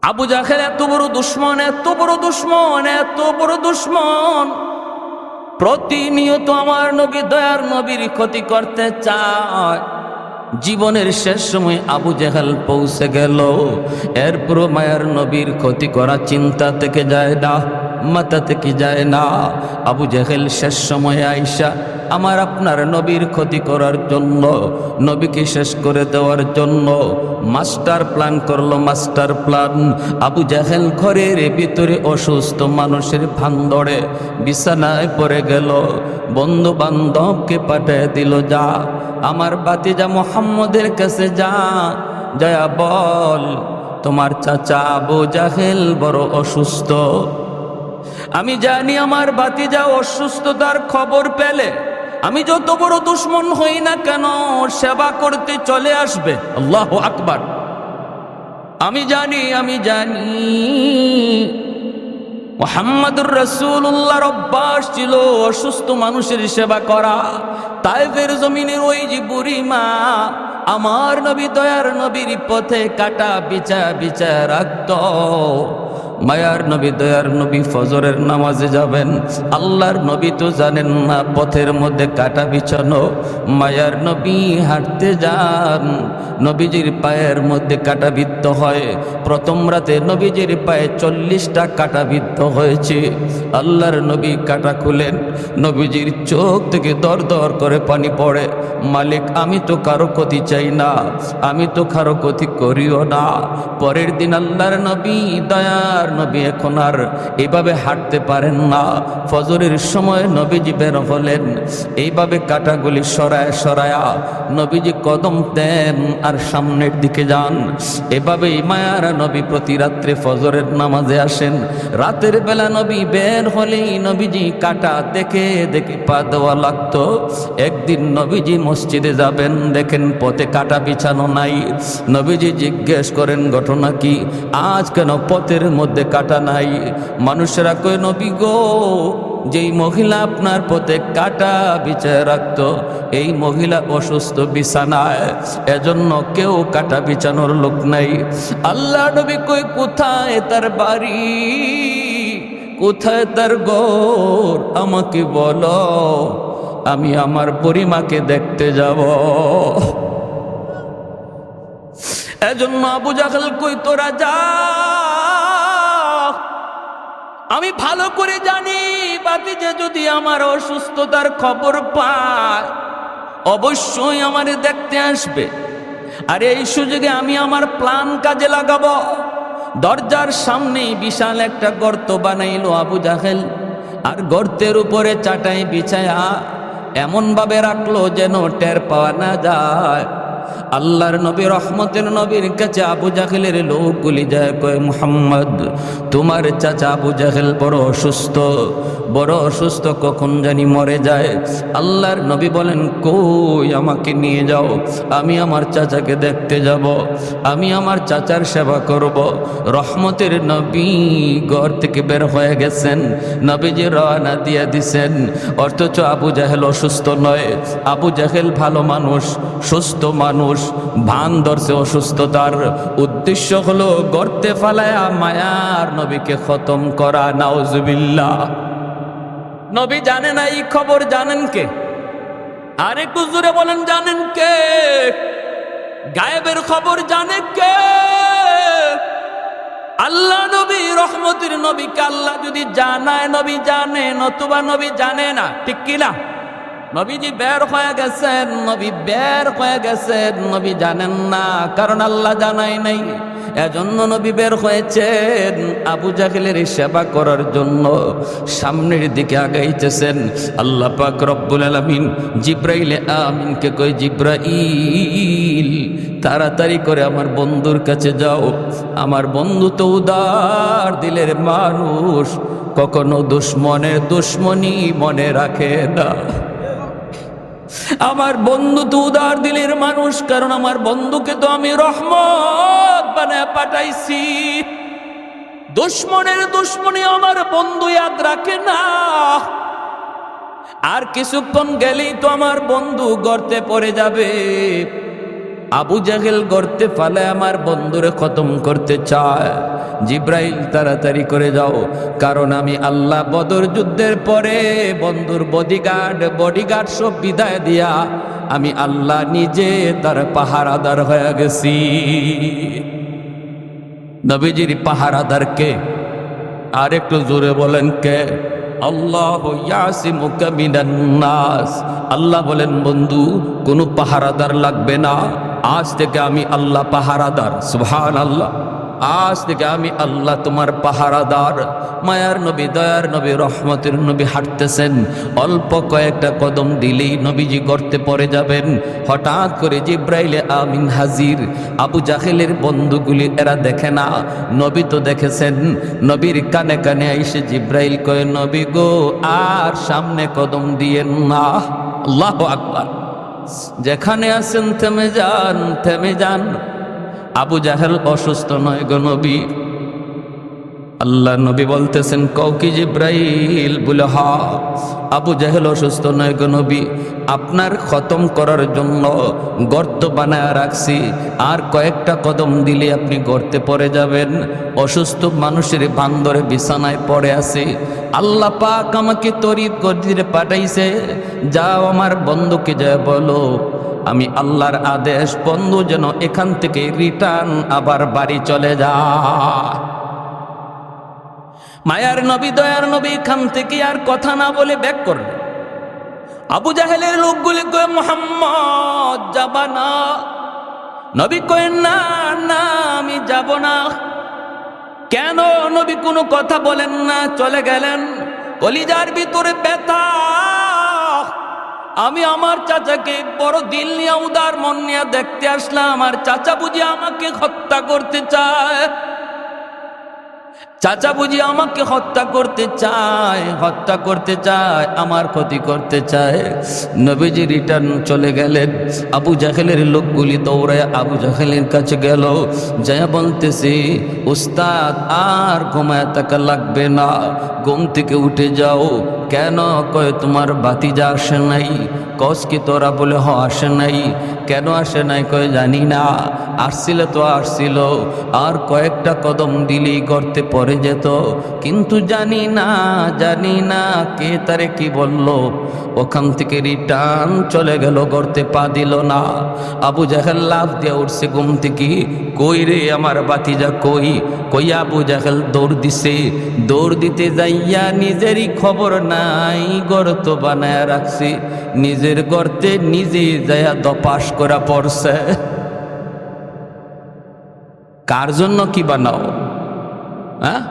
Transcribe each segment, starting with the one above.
আবু জাহেল এত বড় দুশ্মন, এত বড় দুশ্মন, এত বড় দুশ্মন, প্রতিনিয়ত আমার নবী, দয়ার নবীর ক্ষতি করতে চায়। জীবনের শেষ সময় আবু জাহেল পৌঁছে গেল, এরপর মায়ার নবীর ক্ষতি করা চিন্তা থেকে যায় না, মাথা থেকে যায় না। আবু জাহেল শেষ সময়ে আইসা আমার আপনার নবীর ক্ষতি করার জন্য, নবীকে শেষ করে দেওয়ার জন্য মাস্টার প্ল্যান করলো, মাস্টার প্ল্যান। আবু জাহেল ঘরের ভিতরে অসুস্থ মানুষের ভান ধরে বিছানায় পড়ে গেল, বন্ধু বান্ধবকে পাঠিয়ে দিল, যা আমার ভাতিজা মুহাম্মদের কাছে যা, জয়া বল তোমার চাচা আবু জাহেল বড় অসুস্থ। আমি জানি আমার ভাতিজা অসুস্থতার খবর পেলে আমি যত বড় দুশ্মন হই না কেন সেবা করতে চলে আসবে। আল্লাহু আকবার। আমি জানি মুহাম্মাদুর রাসূলুল্লাহর অভ্যাস ছিল অসুস্থ মানুষের সেবা করা। তায়েফের জমিনের ওই যে বুড়ি মা আমার নবী, দয়ার নবীর পথে কাটা বিছা বিছা রাখত। মায়ার নবী, দয়ার নবী ফজরের নামাজে যাবেন, আল্লাহর নবী তো জানেন না পথের মধ্যে কাটা বিছানো। মায়ার নবী হাঁটতে যান, নবীজির পায়ের মধ্যে কাটা বিদ্ধ হয়। প্রথম রাতে নবীজির পায়ে 40টা কাটা বিদ্ধ হয়েছে। আল্লাহর নবী কাটা খুলেন, নবীজির চোখ থেকে দর দর করে পানি পড়ে। মালিক, আমি তো কারো ক্ষতি চাই না, আমি তো কারো ক্ষতি করিও না। পরের দিন আল্লাহর নবী, দয়ার নবী এখন আর এইভাবে হাঁটতে পারেন না। ফজরের সময় নবীজি বের হলেন, এইভাবে কাটাগুলি সরায় সরায়া নবীজি কদম দেন আর সামনের দিকে যান। এভাবেই মায়ার নবী প্রতি রাত্রে ফজরের নামাজে আসেন। রাতের বেলা নবী বের হলেই নবীজি কাটা দেখে দেখে পা দেওয়া লাগতো। একদিন নবীজি মসজিদে যাবেন, দেখেন পথে কাটা বিছানো নাই। নবীজি জিজ্ঞেস করেন ঘটনা কি, আজ কেন পথের মধ্যে কাটা নাই? মানুষেরা কয়, নবী গো, যেই মহিলা আপনার পথে কাটা বিছায় রাখত এই মহিলা অসুস্থ বিছানায়, এজন্য কেউ কাটা বিছানোর লোক নাই। আল্লাহ নবী কই, কোথায় তার বাড়ি, কোথায় তার ঘর, আমাকে বলো, আমি আমার বুড়িমাকে দেখতে যাব। এজন্য আবু জাহেল কই, তোরা যা, আমি ভালো করে জানি ভাতিজা যদি আমার অসুস্থতার খবর পায় অবশ্যই আমারে দেখতে আসবে। আর এই সুযোগে আমি আমার প্ল্যান কাজে লাগাবো। দরজার সামনে বিশাল একটা গর্ত বানাইলো আবু জাহেল, আর গর্তের উপরে চাটাই বিছায়া এমন ভাবে রাখলো যেন টের পাওয়া না যায়। আল্লাহর নবী, রহমতের নবীর কাছে আবু জাহেলের লোকগুলি যায়, কয়, মুহাম্মদ, তোমার চাচা আবু জাহেল বড় অসুস্থ, বড় অসুস্থ, কখন জানি মরে যায়। আল্লাহর নবী বলেন, কই, আমাকে নিয়ে যাও, আমি আমার চাচাকে দেখতে যাব, আমি আমার চাচার সেবা করব। রহমতের নবী ঘর থেকে বের হয়ে গেছেন, নবীজি রওনা দিয়ে দিছেন, অথচ আবু জাহেল অসুস্থ নয়। আবু জাহেল ভালো মানুষ, সুস্থ মানুষ, ভান ধরছে অসুস্থতার। উদ্দেশ্য হলো গর্তে ফালায়া মায়ার নবীকে খতম করা। নাউজুবিল্লাহ। নবী জানেন না এই খবর, জানেন কে? আরেকটু জোরে বলেন, জানেন কে? গায়েবের খবর জানে কে? আল্লাহ নবী, রহমতের নবীকে আল্লাহ যদি জানায় নবী জানে, নতুবা নবী জানে না, ঠিক কিনা? নবীজি বের হয়ে গেছেন, নবী বের হয়ে গেছেন, নবী জানেন না, কারণ আল্লাহ জানাই নাই। এজন্য নবী বের হয়েছেন আবু জাহেলের সেবা করার জন্য। সামনের দিকে আগাইতেছেন। আল্লাহ পাক রব্বুল আলামিন জিব্রাইল আমিনকে কই, জিব্রাইল, তাড়াতাড়ি করে আমার বন্ধুর কাছে যাও। আমার বন্ধু তো উদার দিলের মানুষ, কখনো দুশ্মনের দুশ্মনী মনে রাখে না। আমার বন্ধু তো উদার দিলের মানুষ, কারণ আমার বন্ধুকে তো আমি রহমত বানায় পাঠাইছি। দুশ্মনের দুশ্মনী আমার বন্ধু ইয়াদ রাখে না। আর কিছুক্ষণ গেলেই তো আমার বন্ধু গর্তে পড়ে যাবে। আবু জাহেল গর্তে ফালে আমার বন্ধুরে খতম করতে চায়। জিব্রাইল তাড়াতাড়ি করে যাও, কারণ আমি আল্লাহ বদর যুদ্ধের পরে বন্ধুর বডিগার্ড সব বিদায় দিয়া আমি আল্লাহ নিজে তার পাহারাদার হয়ে গেছি। নবীজির পাহারাদার কে? আর একটু জোরে বলেন কে? আল্লাহু ইয়াসিমুকা মিনান নাস। আল্লাহ বলেন বন্ধু কোনো পাহারাদার লাগবে না, আজ থেকে আমি আল্লাহ পাহারাদার। সুবহানাল্লাহ। আজ থেকে আমি আল্লাহ তোমার পাহারাদার। মায়ার নবী, দয়ার নবী, রহমতের নবী হাঁটতেছেন, অল্প কয়েকটা কদম দিলেই নবীজি গর্তে পড়ে যাবেন। হঠাৎ করে জিব্রাইলে আমিন হাজির। আবু জাহেলের বন্ধুগুলি এরা দেখে না, নবী তো দেখেছেন। নবীর কানে কানে এসে জিব্রাইল কয়ে, নবী গো আর সামনে কদম দিয়েন না। আল্লাহু আকবার। যেখানে আছেন থেমে যান, থেমে যান। আবু জাহেল অসুস্থ নয় গো নবী। আল্লাহ নবী বলতেছেন কও কি জিব্রাইল? বলে হা। আবু জাহেল অসুস্থ নয় গো নবী, আপনার খতম করার জন্য গর্ত বানায় রাখছি, আর কয়েকটা কদম দিলে আপনি গর্তে পড়ে যাবেন। অসুস্থ মানুষের বান্দরে বিছানায় পড়ে আছে, আল্লাহ পাক আমাকে তরিত গর্তে পাঠাইছে, যাও আমার বন্ধুকে যায় বলো আমি আল্লাহর আদেশ, বন্ধু যেন এখান থেকে রিটার্ন আবার বাড়ি চলে যায়। মায়ার নবী, দয়ার নবী এখান থেকে আর কথা না বলে ব্যাক করলেন। আবু জাহেলের লোকগুলি কয়ে, মুহাম্মদ যাবা না? নবী কয়ে, না না আমি যাব না। কেন? নবী কোনো কথা বলেন না, চলে গেলেন। কলিজার ভিতরে ব্যথা। আমি আমার চাচাকে বড় দিল নিয়ে, উদার মন নিয়ে দেখতে আসলাম, আমার চাচা বুঝি আমাকে হত্যা করতে চায়। চাচা বুঝি আমাকে হত্যা করতে চায়, হত্যা করতে চায়, আমার ক্ষতি করতে চায়। নবীজি রিটার্ন চলে গেলেন। আবু জাহেলের লোকগুলি দৌড়ায় আবু জাহেলের কাছে গেল, যা বলতেছে উস্তাদ আর ঘুমায় থাকা লাগবে না, ঘুম থেকে উঠে যাও। কেন? কয় তোমার ভাতিজা আসে নাই। কস কি তোরা? বলে হ আসে নাই। কেন আসে নাই? কয় জানি না, আসছিল তো আসছিল, আর কয়েকটা কদম দিলেই গর্তে পড়ে যেত, কিন্তু জানি না কে তারে কি বলল, ওখান থেকে রিটার্ন চলে গেল, গর্তে পা দিল না। আবু জাহেল লাফ দিয়ে উঠছে ঘুম থেকে, কই রে আমার ভাতিজা কই? কই আবু জাহেল দৌড় দিছে, দৌড় দিতে যাইয়া নিজেরই খবর নাই, গর্ত বানায় রাখছে, নিজের গর্তে নিজে যাইয়া দপাস করা পড়ছে। কার জন্য কি বানাও? হ্যাঁ,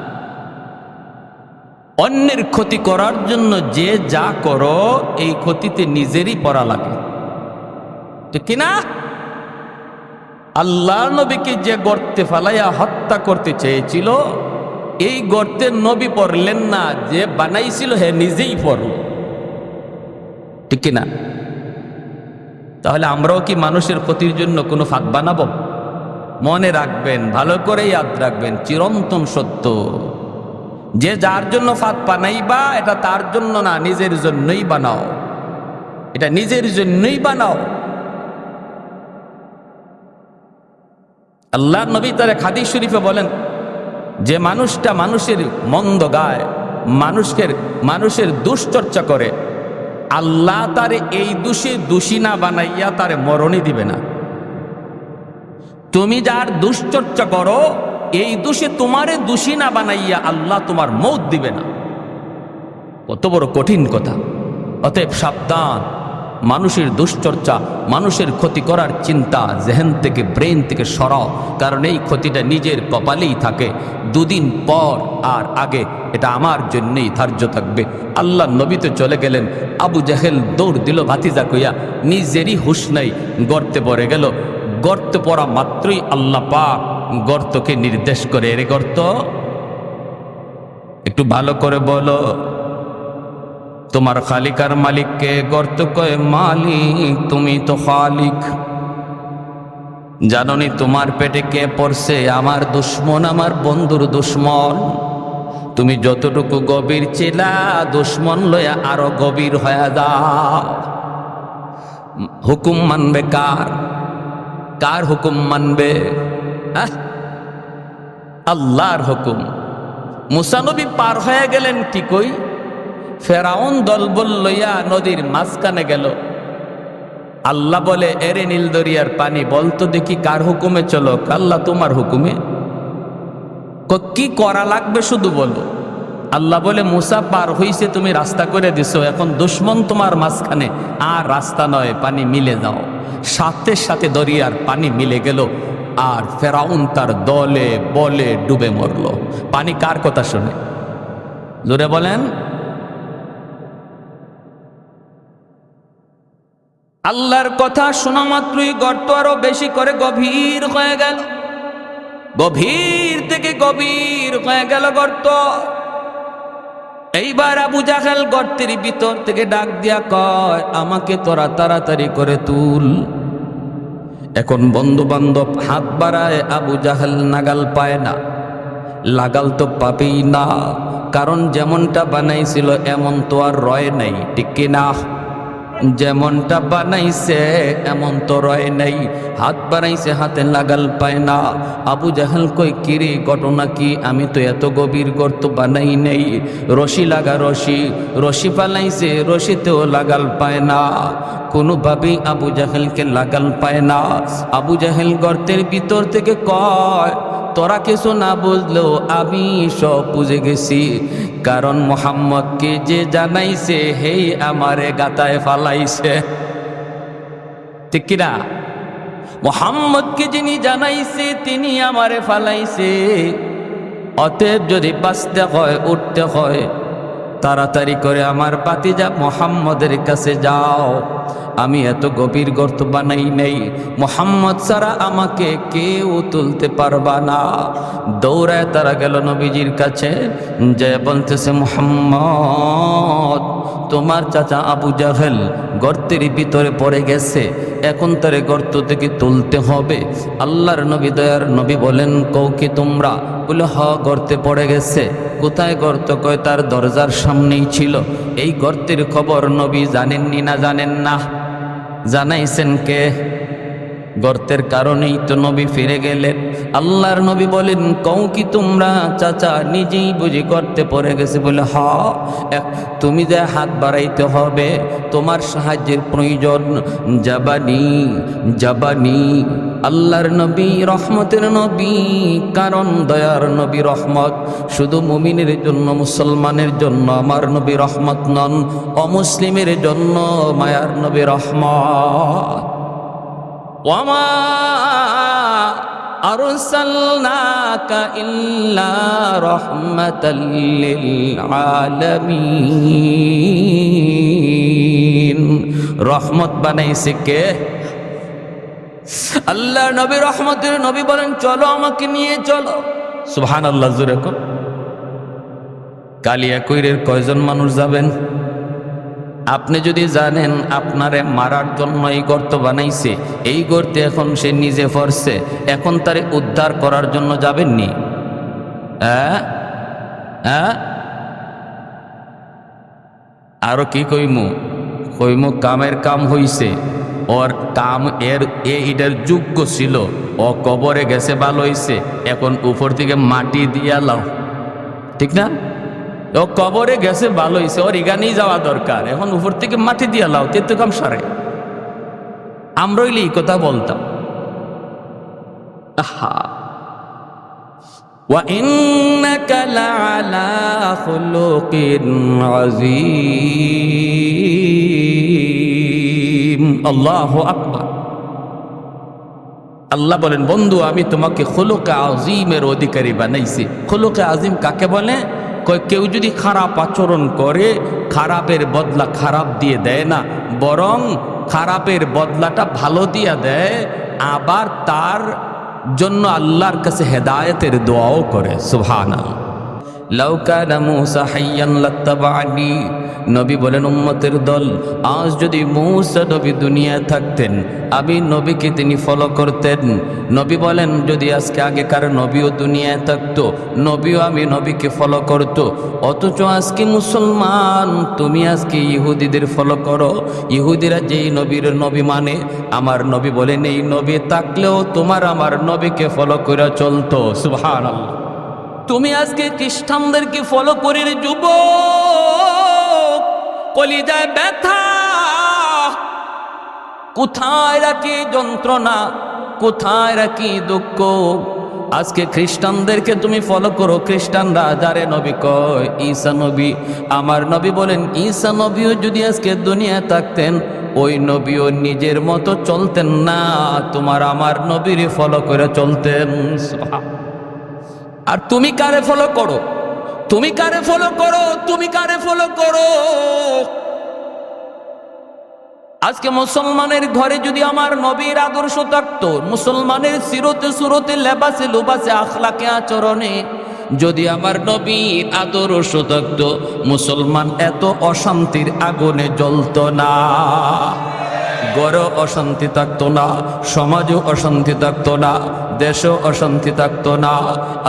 অন্যের ক্ষতি করার জন্য যে যা করো, এই ক্ষতিতে নিজেরই পড়া লাগে, ঠিক কিনা? আল্লাহ নবীকে যে গর্তে ফালাইয়া হত্যা করতে চেয়েছিল, এই গর্তে নবী পড়লেন না, যে বানাইছিল হে নিজেই পড়ল, ঠিক কিনা? তাহলে আমরাও কি মানুষের ক্ষতির জন্য কোনো ফাঁদ বানাবো? মনে রাখবেন, ভালো করে ইয়াদ রাখবেন, চিরন্তন সত্য, যে যার জন্য ফাঁদ বানাইবা এটা তার জন্য না, নিজের জন্যই বানাও, এটা নিজের জন্যই বানাও। আল্লাহ নবী তার হাদিস শরীফে বলেন, যে মানুষটা মানুষের মন্দ গায়, মানুষের দুশ্চর্চা করে, আল্লাহ তারে এই দোষে দোষী না বানাইয়া তারে মরণই দিবে না। তুমি যার দুশ্চর্চা করো, এই দোষে তোমারে দোষী না বানাইয়া আল্লাহ তোমার মৌত দিবে না। কত বড় কঠিন কথা! অতএব সাবধান, মানুষের দুশ্চর্চা, মানুষের ক্ষতি করার চিন্তা জেহেন থেকে, ব্রেন থেকে সরাও, কারণ এই ক্ষতিটা নিজের কপালেই থাকে, দুদিন পর আর আগে এটা আমার জন্যই ধার্য থাকবে। আল্লাহ নবী তো চলে গেলেন, আবু জাহেল দৌড় দিল ভাতিজা কইয়া, নিজেরই হুঁশ নাই, গর্তে পড়ে গেল। গর্তে পড়া মাত্রই আল্লাহ পাক গর্তকে নির্দেশ করে, এরে গর্ত, একটু ভালো করে বলো তোমার খালিক আর মালিককে? গর্ত কয় মালিক, তুমি তো খালিক। জাননি তোমার পেটে কে পড়ছে? আমার দুশ্মন, আমার বন্ধুর দুশ্মন। তুমি যতটুকু গভীর ছিলা, দুশ্মন লয়া আরো গভীর হয়ে যাও। হুকুম মানবে কার? কার হুকুম মানবে? আল্লাহর হুকুম। মুসা নবী পার হয়ে গেলেন ঠিকই, ফেরাউন দলবল লইয়া নদীর মাঝখানে গেল। আল্লাহ বলে, এরে নীল দরিয়ার পানি, বলতো দেখি কার হুকুমে চলো? আল্লাহ তোমার হুকুমে। কি করা লাগবে শুধু বলো। আল্লাহ বলে, মুসা পার হইছে, তুমি রাস্তা করে দিছো, এখন দুশ্মন তোমার মাঝখানে, আর রাস্তা নয়, পানি মিলে যাও। সাথে সাথে দরিয়ার পানি মিলে গেল, আর ফেরাউন তার দলে বলে ডুবে মরল। পানি কার কথা শুনে? জোরে বলেন। আল্লাহর কথা শোনা মাত্রই গর্ত আরো বেশি করে গভীর হয়ে গেল, গভীর থেকে গভীর হয়ে গেল গর্ত। এইবার আবু জাহেল গর্তের ভিতর থেকে ডাক দিয়া কয়, আমাকে তোরা তাড়াতাড়ি করে তুল। এখন বন্ধু বান্ধব হাত বাড়ায়, আবু জাহেল নাগাল পায় না। লাগাল তো পাবেই না, কারণ যেমনটা বানাইছিল এমন তো আর রয় নাই, ঠিক কিনা? যেমনটা বানাইছে এমন তো রয় নাই। হাত বাড়াইছে, হাতে লাগাল পায় না। আবু জাহেল কই, কিরে ঘটনা কি? আমি তো এত গভীর গর্ত বানাই নাই। রশি লাগা, রশি রশি পালাইছে, রশিতেও লাগাল পায় না। কোনোভাবেই আবু জাহেলকে লাগাল পায় না। আবু জাহেল গর্তের ভিতর থেকে কয়, তোরা কিছু না বুঝলেও আমি সব বুঝে গেছি, কারণ মুহাম্মদকে যে জানাইছে হেই আমারে গাতায় ফালাইছে, ঠিক কিনা? মুহাম্মদকে যিনি জানাইছে তিনি আমারে ফালাইছে। অতএব যদি বাঁচতে হয়, উঠতে হয়, তাড়াতাড়ি করে আমার ভাতিজা মুহাম্মদের কাছে যাও। আমি এত গভীর গর্ত বানাই নাই, মুহাম্মদ ছাড়া আমাকে কেউ তুলতে পারবা না। দৌড়ায় তারা গেল নবীজির কাছে, যে বলতেছে, মুহাম্মদ, তোমার চাচা আবু জাহেল গর্তের ভিতরে পড়ে গেছে, এখন তারে গর্ত থেকে তুলতে হবে। আল্লাহর নবী, দয়ার নবী বলেন, কও কি তোমরা? বলে, হ, গর্তে পড়ে গেছে। কোথায় গর্ত? কয়, তার দরজার সামনেই ছিল। এই গর্তের খবর নবী জানেননি না জানেন না? জানাইছেন কে? গর্তের কারণেই তো নবী ফিরে গেলেন। আল্লাহর নবী বলেন, কও কি তোমরা চাচা নিজেই বুঝি গর্তে পড়ে গেছে? বলে, হ। তুমি যে হাত বাড়াইতে হবে, তোমার সাহায্যের প্রয়োজন। জাবানি জাবানি। আল্লাহর নবী রহমতের নবী, কারণ দয়ার নবী রহমত। শুধু মুমিনের জন্য, মুসলমানের জন্য আমার নবী রহমত নন, অমুসলিমের জন্য মায়ার নবী রহমত। ওয়ামা আরসালনাকা ইল্লা রাহমাতাল লিল আলামিন। রহমত বানাইছে কে? আল্লাহ নবী রহমতের নবী বলেন, চলো আমাকে নিয়ে চলো। সুবহানাল্লাহ, জোরে কর। কালিয়াকৈরের কয়জন মানুষ যাবেন? আপনি যদি জানেন আপনারে মারার জন্য এই গর্ত বানাইছে, এই গর্তে এখন সে নিজে পড়ছে, এখন তারে উদ্ধার করার জন্য যাবেননি? আরো কি কইমু? কইমু কামের কাম হইছে, ওর কাম এটার যোগ্য ছিল, ও কবরে গেছে, ভালো হইছে, এখন উপর থেকে মাটি দিয়া লাও, ঠিক না? ও কবরে গেছে, ভালো হয়েছে, ওর এখানেই যাওয়া দরকার, এখন উপর থেকে মাটি দিয়া লাও, তে তো কাম সারে। আমরা হইলে এই কথা বলতাম। আহা, ওয়া ইন্নাকা লাআলা খুলুকিন আযীম। আল্লাহু আকবার। আল্লাহ বলেন, বন্ধু আমি তোমাকে খুলুকে আযীমের অধিকারী বানাইছি। খুলুকে আযীম কাকে বলে? কেউ যদি খারাপ আচরণ করে, খারাপের বদলা খারাপ দিয়ে দেয় না, বরং খারাপের বদলাটা ভালো দিয়ে দেয়, আবার তার জন্য আল্লাহর কাছে হেদায়েতের দোয়াও করে। সুবহানাল্লাহ। লাউ কানা মূসা হাইয়ান লাত্তাবা'নি, নবী বলেন উম্মতের দল, আজ যদি মূসা নবী দুনিয়ায় থাকতেন আমি নবীকে তিনি ফলো করতেন। নবী বলেন যদি আজকে আগেকার নবীও দুনিয়ায় থাকতো নবীও আমি নবীকে ফলো করত। অথচ আজকে মুসলমান তুমি আজকে ইহুদিদের ফলো করো। ইহুদিরা যেই নবীর নবী মানে, আমার নবী বলেন এই নবী থাকলেও তোমার আমার নবীকে ফলো করে চলতো। সুবহানাল্লাহ। তুমি আজকে খ্রিস্টানদেরকে ফলো করে যুবক, কলিজায় ব্যথা, কোথায় রাখি যন্ত্রণা, কোথায় রাখি দুঃখ। আজকে খ্রিস্টানদেরকে তুমি ফলো করো, খ্রিস্টানরা যারে নবী কয় ঈসা নবী। আমার নবী বলেন ঈসা নবীও যদি আজকে দুনিয়ায় থাকতেন ওই নবীও নিজের মতো চলতেন না, তোমার আমার নবীর ফলো করে চলতেন। আর তুমি কারে ফলো করো? তুমি কারে ফলো করো? তুমি কারে ফলো করো? আজকে মুসলমানের ঘরে যদি আমার নবীর আদর্শ থাকতো, মুসলমানের সিরতে সুরতে লেবাসে লুবাসে আখলাকে আচরণে যদি আমার নবীর আদর্শ থাকতো, মুসলমান এত অশান্তির আগুনে জ্বলতো না। ঘরে অশান্তি থাকতো না, সমাজেও অশান্তি থাকতো না, দেশেও অশান্তি থাকতো না।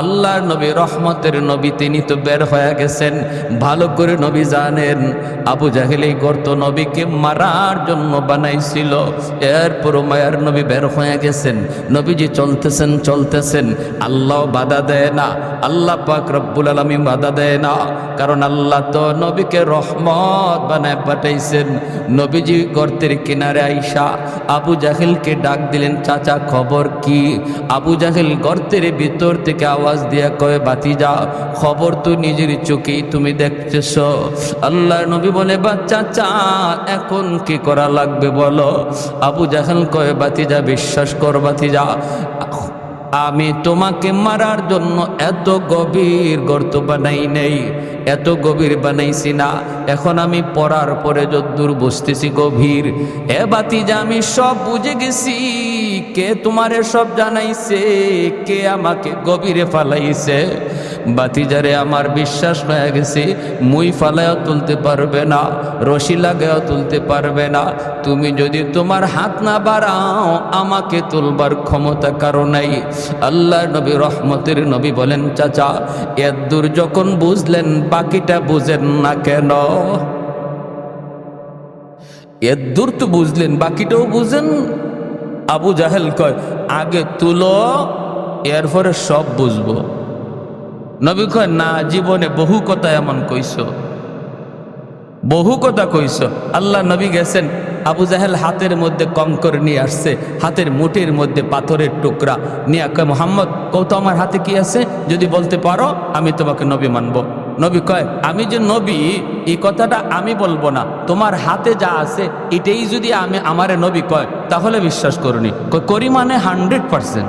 আল্লাহর নবী রহমতের নবী, তিনি তো বের হয়ে গেছেন। ভালো করে নবী জানেন আবু জাহেল এই গর্ত নবীকে মারার জন্য বানাইছিল। এরপর মায়ার নবী বের হয়ে গেছেন, নবীজি চলতেছেন, আল্লাহ বাধা দেয় না, আল্লাহ পাক রব্বুল আলামিন বাধা দেয় না, কারণ আল্লাহ তো নবীকে রহমত বানায় পাঠাইছেন। নবীজি গর্তের কিনারে আইসা আবু জাহেলকে ডাক দিলেন, চাচা খবর কি? আবু জাহেল গর্তের ভিতর থেকে আওয়াজ দিয়া কয়, বাতিজা খবর তো নিজের চোখেই তুমি দেখতেছ। আল্লাহর নবী বলে, চাচা এখন কি করা লাগবে বলো? আবু জাহেল কয়, বাতিজা বিশ্বাস কর বাতিজা, আমি তোমাকে মারার জন্য এত গভীর গর্ত বানাই নেই, এত গভীর বানাইছি না। এখন আমি পড়ার পরে যদ্দূর বসতেছি গভীর, এ বাতিজা আমি সব বুঝে গেছি। কে তোমারে সব জানাইছে? কে আমাকে গভীরে ফালাইছে? বাতিজারে আমার বিশ্বাস হয়ে গেছে, মুই ফালাইও তুলতে পারবে না, রশি লাগাইও তুলতে পারবে না। তুমি যদি তোমার হাত না বাড়াও আমাকে তুলবার ক্ষমতা কারো নাই। আল্লাহ নবী রহমতের নবী বলেন, চাচা এত দূর যখন বুঝলেন বাকিটা বুঝেন না কেন? এত দূর তো বুঝলেন, বাকিটাও বুঝেন। আবু জাহেল কয়, আগে তুলো এরপরে সব বুঝবো। নবী কয়, না, জীবনে বহু কথা এমন কইস, বহু কথা কইস। আল্লাহ নবী গেছেন, আবু জাহেল হাতের মধ্যে কঙ্কর নিয়ে আসছে, হাতের মুঠির মধ্যে পাথরের টুকরা নিয়ে কয়, মোহাম্মদ কও তো আমার হাতে কি আছে, যদি বলতে পারো আমি তোমাকে নবী মানব। নবী কয়, আমি যে নবী এই কথাটা আমি বলবো না, তোমার হাতে যা আছে এটাই যদি আমারে নবী কয় তাহলে বিশ্বাস করুনি। করি মানে 100%।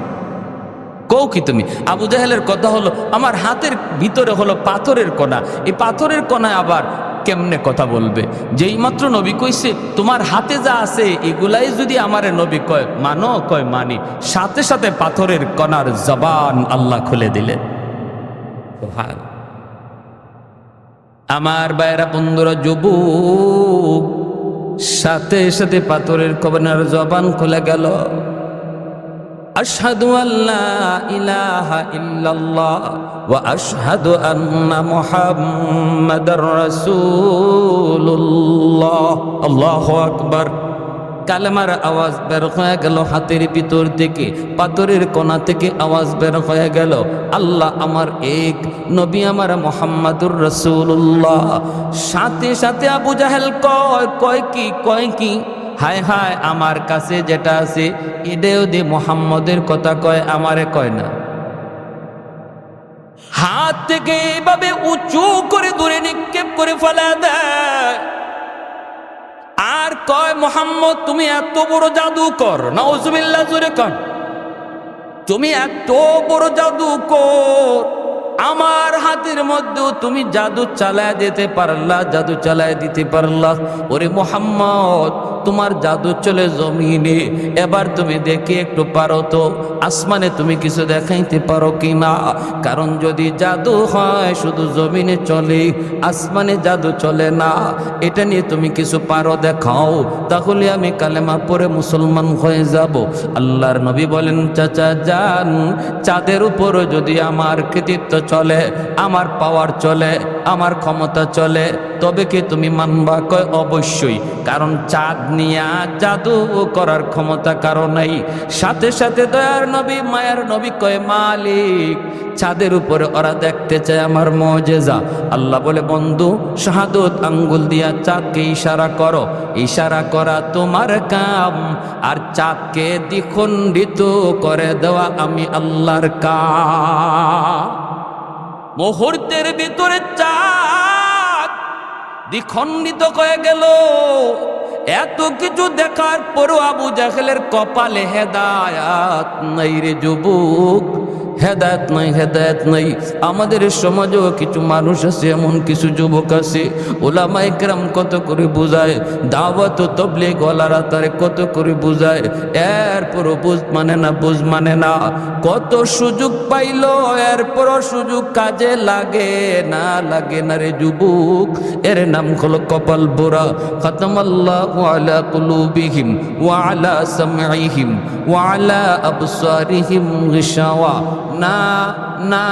কও কি তুমি? আবু জাহেলের কথা হলো, আমার হাতের ভিতরে হলো পাথরের কণা, এই পাথরের কণায় আবার কেমনে কথা বলবে? যেই মাত্র নবী কইছে তোমার হাতে যা আছে এগুলাই যদি আমারে নবী কয় মানো, কয় মানি, সাথে সাথে পাথরের কণার জবান আল্লাহ খুলে দিলেন। আমার বাইরা বন্ধুরা, যুবক, সাথে সাথে পাথরের কণার জবান খুলে গেল। আশহাদু আল্লা ইলাহা ইল্লাল্লাহ ওয়া আশহাদু আন্না মুহাম্মাদার রাসূলুল্লাহ। আল্লাহু আকবার। কালেমার আওয়াজ বের হয়ে গেল হাতের ভিতর থেকে, পাথরের কোণা থেকে আওয়াজ বের হয়ে গেল, আল্লাহ আমার এক, নবী আমার মুহাম্মাদুর রাসূলুল্লাহ। সাথে সাথে আবু জাহেল কয় কি? হায় হায়, আমার কাছে যেটা আছে এটাও দিয়ে মুহাম্মদের কথা কয়, আমারে কয় না। হাত থেকে এইভাবে উঁচু করে দূরে নিক্ষেপ করে ফেলা দেয় আর কয়, মুহাম্মদ তুমি এত বড় জাদুকর, নাউজুবিল্লাহ, জোরে কর, তুমি এত বড় জাদুকর, আমার হাতের মধ্যেও তুমি জাদু চালায় দিতে পারলা, জাদু চালায় দিতে পারলা। ওরে মুহাম্মদ, তোমার জাদু চলে জমিনে, এবার তুমি দেখি একটু পারো তো আসমানে তুমি কিছু দেখাইতে পারো কিনা। কারণ যদি জাদু হয় শুধু জমিনে চলে, আসমানে জাদু চলে না, এটা নিয়ে তুমি কিছু পারো দেখাও, তাহলে আমি কালেমা পড়ে মুসলমান হয়ে যাব। আল্লাহর নবী বলেন, চাচা যান, চাঁদের উপরও যদি আমার কৃতিত্ব চলে, আমার পাওয়ার চলে, আমার ক্ষমতা চলে, তবে কি তুমি মানবা? কয় অবশ্যই, কারণ চাঁদ নিয়া জাদু করার ক্ষমতা কারো নাই। সাথে সাথে দয়ার নবী মায়ার নবী কয়, মালিক চাঁদের উপরে ওরা দেখতে চায় আমার মুজিজা। আল্লাহ বলে, বন্ধু শাহাদত আঙ্গুল দিয়া চাঁদকে ইশারা করো, ইশারা করা তোমার কাম, আর চাঁদকে দ্বিখণ্ডিত করে দেওয়া আমি আল্লাহর কাম। মুহূর্তের ভিতরে চাঁদ দ্বিখণ্ডিত হয়ে গেল। এত কিছু দেখার পরও আবু জাহেলের কপালে হেদায়াত নাই রে যুবক, হেদায়েত নাই, হেদায়েত নাই। আমাদের সমাজেও কিছু মানুষ আছে, এমন কিছু যুবক আছে, ওলামায়ে কেরাম কত করে বুঝায়, দাওয়াত ও তাবলীগ ওয়ালারা তারে কত করে বুঝায়, এরপরও বুঝ মানে না, বুঝ মানে না। কত সুযোগ পাইলো, এরপরও সুযোগ কাজে লাগে না, লাগে না রে যুবক। এর নাম হলো কপাল পোড়া। খাতামাল্লাহু আলা কুলুবিহিম ওয়া আলা সামঈহিম ওয়া আলা আবসারিহিম গিশাওয়া। না না,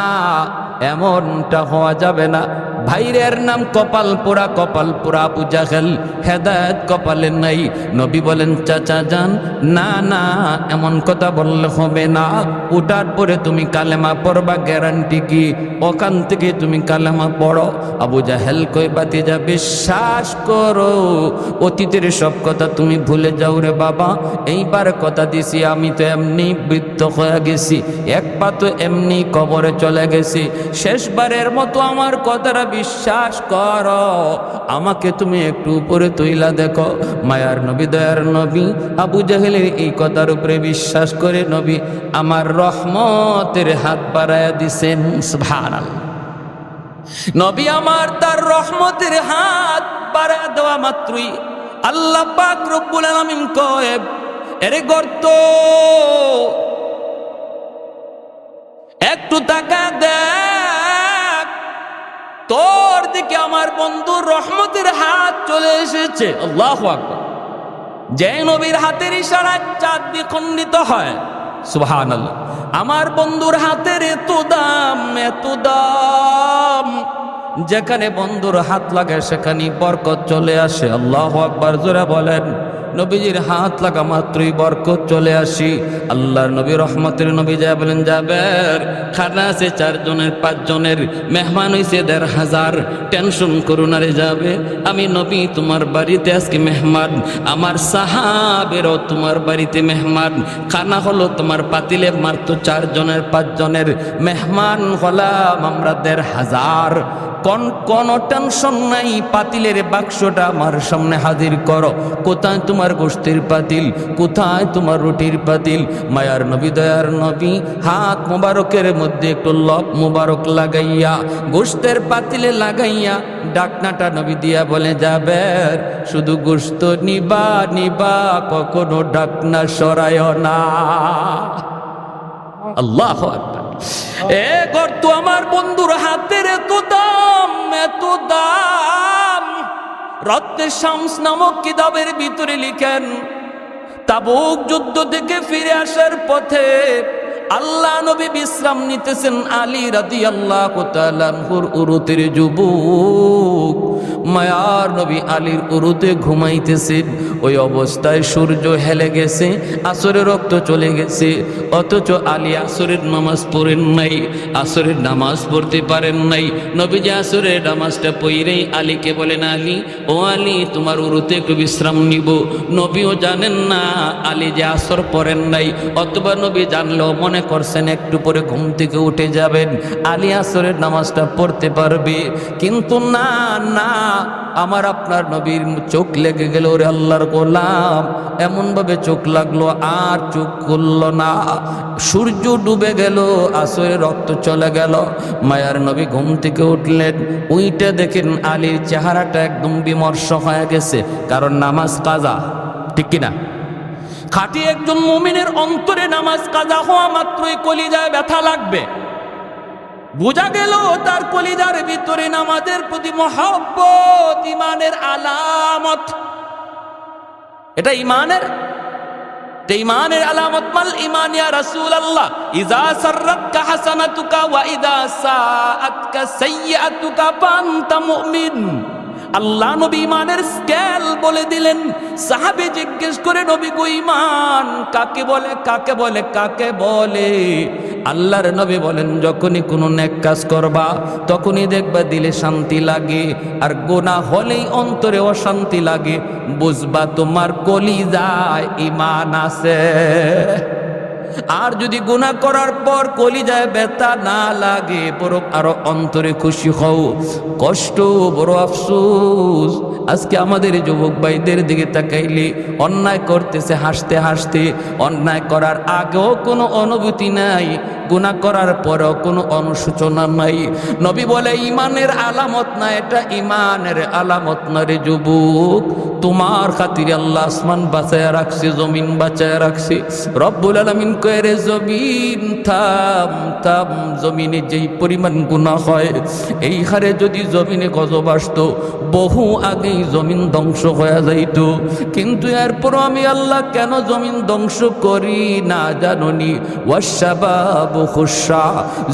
এমনটা হওয়া যাবে না। ভাইরের নাম কপাল পোড়া, কপাল পোড়া আবু জাহেল, হেদায়েত কপালে নাই। নবী বলেন, চাচা যান, না না, এমন কথা বললে হবে না। ওটার পরে তুমি কালেমা পড়বা, গ্যারান্টি কি? ওখান থেকে তুমি কালেমা পড়ো। আবু জাহেল কই, বাতিজা বিশ্বাস করো, অতীতের সব কথা তুমি ভুলে যাও রে বাবা। এইবার কথা দিছি, আমি তো এমনি বৃদ্ধ হয়ে গেছি, এক পা তো এমনি কবরে চলে গেছি। শেষবারের মতো আমার কথাটা বিশ্বাস করো, আমাকে তুমি একটু উপরে তুইলা দেখো। মায়ার নবী দয়ার নবী আবু জাহেলের এই কথার উপরে বিশ্বাস করে নবী আমার রহমতের হাত বাড়ায়া দিছেন। সুবহানাল্লাহ। নবী আমার তার রহমতের হাত বাড়ায়া দেওয়া মাত্রই আল্লাহ পাক রব্বুল আলামিন কয়, এরে গর্ত, একটু তাকা দেখ, তোর দিকে আমার বন্ধুর রহমতের হাত চলে এসেছে। আল্লাহু আকবার। যে নবীর হাতের ইশারায় চাঁদ দ্বিখণ্ডিত হয়, সুবহানাল্লাহ। আমার বন্ধুর হাতের এত দাম, এত দাম, যেখানে বন্ধুর হাত লাগে সেখানে বরকত চলে আসে। আল্লাহু আকবার, জোরে বলেন। নবীজির হাত লাগা মাত্রই বরকত চলে আসি। আল্লাহর নবী রহমতের নবী যা বলেন, যাবের খানা আছে 4 জনের 5 জনের, মেহমান হইছে 1500, টেনশন করো না রে যাবে, আমি নবী তোমার বাড়িতে আজকে মেহমান, আমার সাহাবেরও তোমার বাড়িতে মেহমান। খানা হলো তোমার পাতিলে মাত্র 4 জনের 5 জনের, মেহমান হলাম আমরা 1500। কোনো টেনশন নাই, পাতিলের বাক্সটা আমার সামনে হাজির করো। কোথায় তোমার গোশতের পাতিল, কোথায় তোমার রুটির পাতিল? মায়ার নবী দয়ার নবী হাত মুবারকের মধ্যে একটু লব মুবারক লাগাইয়া গোশতের পাতিলে লাগাইয়া ডাকনাটা নবী দিয়া বলে, যাবে শুধু গোশত নিবা নিবা, কখনো ডাকনা সরায় না। আল্লাহু আকবার। এ গর্ত আমার বন্ধুর হাতের এত দাম, এত দাম। রত্নে শামস নামক কিতাবের ভিতরে লিখেন, তাবুক যুদ্ধ থেকে ফিরে আসার পথে আল্লাহ নবী বিশ্রাম নিতেছেন, আলী রাদিয়াল্লাহু তাআলা আনহুর উরুতের যুবক মায়ার নবী আলীর উরুতে ঘুমাইতেছেন। ওই অবস্থায় সূর্য হেলে গেছে, আসরের রক্ত চলে গেছে, অথচ আলী আসরের নামাজ পড়েন নাই, আসরের নামাজ পড়তে পারেন নাই। নবীজি আসরের নামাজটা পড়েই আলীকে বলেন, আলী, ও আলী, তোমার উরুতে একটু বিশ্রাম নিব। নবীও জানেন না আলী যে আসর পড়েন নাই, অথবা নবী জানলেও মনে মনে করছেন একটু পরে ঘুম থেকে উঠে যাবেন, আলী আসরের নামাজটা পড়তে পারবে। কিন্তু না না, আমার আপনার নবীর চোখ লেগে গেল, ওরে আল্লাহর গোলাম, এমনভাবে চোখ লাগলো আর চোখ খুলল না। সূর্য ডুবে গেল, আসরের রক্ত চলে গেল। মায়ার নবী ঘুম থেকে উঠলেন, উইটা দেখেন আলীর চেহারাটা একদম বিমর্ষ হয়ে গেছে, কারণ নামাজ কাজা, ঠিক কিনা? খাঁটি একজন মুমিনের অন্তরে নামাজ কাজা হওয়া মাত্রই কলিজায় ব্যথা লাগবে। বোঝা গেল তার কলিজার ভিতরে নামাজের প্রতি মহব্বত ইমানের আলামত। এটা ইমানের আলামত। মাল ঈমান ইয়া রাসূলুল্লাহ? ইযা সাররাতকা হাসানাতুকা ওয়া ইযা সাআতকা সাইয়্যাতুকা ফাআনতা মুমিন। আল্লাহ নবী ইমানের স্কেল বলে দিলেন। সাহাবী জিজ্ঞেস করে, নবী গো ঈমান কাকে বলে, কাকে বলে, কাকে বলে? আল্লাহর নবী বলেন, যখনই কোনো নেক কাজ করবা তখনই দেখবা দিলে শান্তি লাগে, আর গুনাহ হলেই অন্তরে অশান্তি লাগে, বুঝবা তোমার কলিজায় ঈমান আছে। আর যদি গুনাহ করার পর কলিজায় ব্যথা না লাগে, বরং আরো অন্তরে খুশি হও, কষ্ট বড় আফসোস। আজকে আমাদের যুবক ভাইদের দিকে তাকাইলে অন্যায় করতেছে হাসতে হাসতে, অন্যায় করার আগেও কোনো অনুভূতি নাই, গুনাহ করার পরেও কোনো অনুশোচনা নাই। নবী বলে ঈমানের আলামত না, এটা ঈমানের আলামত না রে যুবক। তোমার খাতিরে আল্লাহ আসমান বাঁচায়া রাখছে, জমিন বাঁচায়া রাখছে। রব্বুল আলামিন কয়ে, রে জমিন থাম থাম, জমিনে যেই পরিমাণ গুনাহ হয়, এই হারে যদি জমিনে গজব আসতো বহু আগেই জমিন ধ্বংস হয়ে যাইত। কিন্তু এরপরও আমি আল্লাহ কেন জমিন ধ্বংস করি না জাননি? ওয়াশাবাবু খুশা,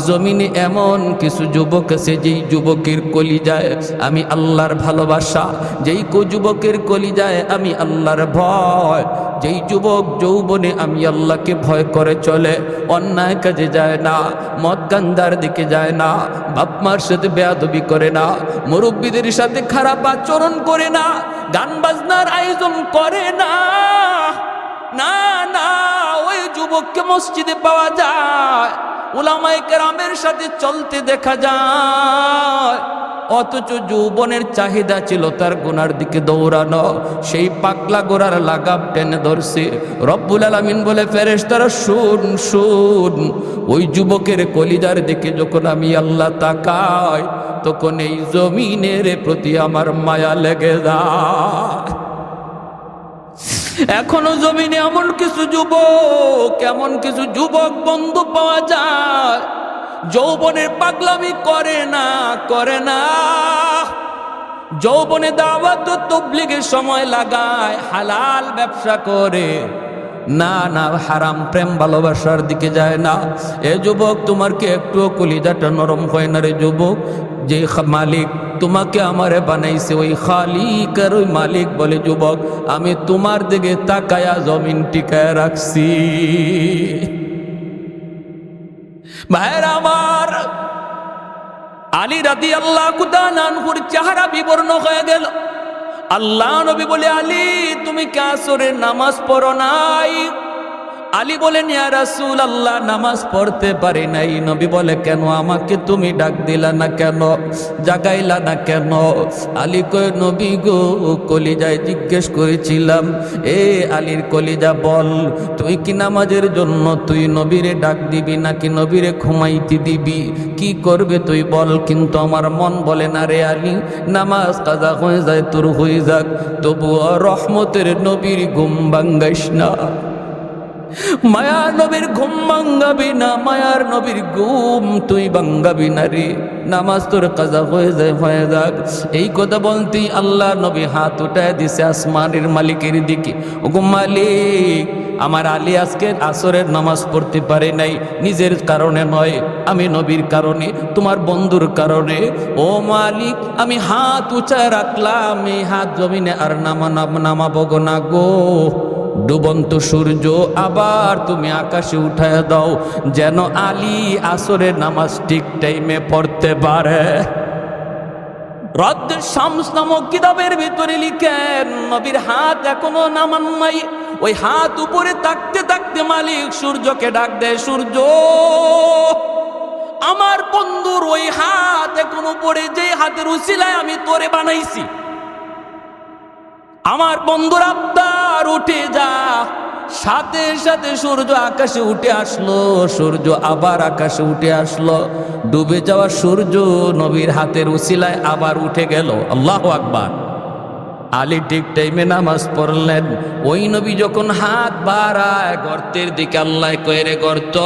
জমিনে এমন কিছু যুবক আছে যেই যুবকের কলিজায় আমি আল্লাহর ভালোবাসা, যেই যুবকের কলিজায় আমি আল্লাহর ভয়, যেই যুবক যৌবনে আমি আল্লাহকে ভয় করে চলে, অন্যায় কাজে যায় না, মদ গাঞ্জার দিকে যায় না, বাপ মার সাথে বেয়াদবি করে না, মুরব্বীদের সাথে খারাপ আচরণ করে না, গান বাজনার আয়োজন করে না, না না, ওই যুবককে মসজিদে পাওয়া যায়, উলামায়ে কেরামের সাথে চলতে দেখা যায়। অথচ যৌবনের চাহিদা ছিল তার গুনার দিকে দৌড়ানো, সেই পাকলা গোড়ার লাগাম টেনে ধরছে। রব্বুল আলামিন বলে, ফেরেশতারা শুন শুন, ওই যুবকের কলিজার দিকে যখন আমি আল্লাহ তাকাই, তখন এই জমিনের প্রতি আমার মায়া লেগে যায়। এখনো জমিনে এমন কিছু যুবক বন্ধু পাওয়া যায়, যৌবনের পাগলামি করে না, যৌবনে দাওয়াত ও তাবলীগের সময় লাগায়, হালাল ব্যবসা করে, না না, হারাম প্রেম ভালোবাসার দিকে যায় না। এ যুবক, তোমার কি একটু কলিজাটা নরম হয় না রে যুবক? যে মালিক তোমাকে আমারে বানাইছে, ওই খালিক আর ওই মালিক বলে, যুবক আমি তোমার দিকে তাকায়া জমিন টিকায় রাখছি। ভাইরা আমার, আলী রাদিয়াল্লাহু তাআলা আনহুর চেহারা বিবর্ণ হয়ে গেল। আল্লাহ নবী বলে, আলী তুমি কি আসরের নামাজ পড়ো নাই? আলী বলেন, ইয়া রাসূলুল্লাহ নামাজ পড়তে পারি নাই। নবী বলে, কেন? আমাকে তুমি ডাক দিলা না কেন, জাগাইলা না কেন? আলী কয়, নবী গো, কলিজায় জিজ্ঞেস করেছিলাম, এ আলীর কলিজা বল, তুই কি নামাজের জন্য তুই নবীরে ডাক দিবি নাকি নবীরে ঘুমাইতে দিবি, কি করবে তুই বল? কিন্তু আমার মন বলে না রে আলী, নামাজ কাজা হয়ে যায় তোর হয়ে যাক, তবুও রহমতের নবীর ঘুম ভাঙ্গাইস না। মায়ার নবীর ঘুম ভাঙ্গাবি না, মায়ার নবীর ঘুম তুই ভাঙ্গাবি না রে, নামাজ তোর কাজা হয়ে যাক। এই কথা বলতেই আল্লাহ নবী হাত উঠায় দিছে আসমানের মালিকের দিকে। ওগো মালিক, আমার আলী আজকে আসরের নামাজ পড়তে পারে নাই, নিজের কারণে নয়, আমি নবীর কারণে, তোমার বন্ধুর কারণে। ও মালিক, আমি হাত উঁচায় রাখলাম, এই হাত জমিনে আর নামাবো না গো। ডুবন্ত সূর্য আবার তুমি আকাশে উঠায় দাও, যেন আলী আসরের নামাজ ঠিক টাইমে পড়তে পারে। রদ্দুশ শামস নামক কিতাবের ভিতরে লিখেন, নবীর হাত এখনো নামান নাই, ওই হাত উপরে থাকতে থাকতে মালিক সূর্যকে ডাক দেয়, সূর্য আমার বন্ধুর ওই হাত এখন উপরে, যে হাতের উসিলায় আমি তোরে বানাইছি, আমার বন্ধুর আব্দার উঠে যা। সাথে সাথে সূর্য আকাশে উঠে আসলো, সূর্য আবার আকাশে উঠে আসলো। ডুবে যাওয়া সূর্য নবীর হাতের উসিলায় আবার উঠে গেল। আল্লাহু আকবার। আলী ঠিক টাইমে নামাজ পড়লেন। ওই নবী যখন হাত বাড়ায় গর্তের দিকে, আল্লাহ কয়ে রে গর্ত,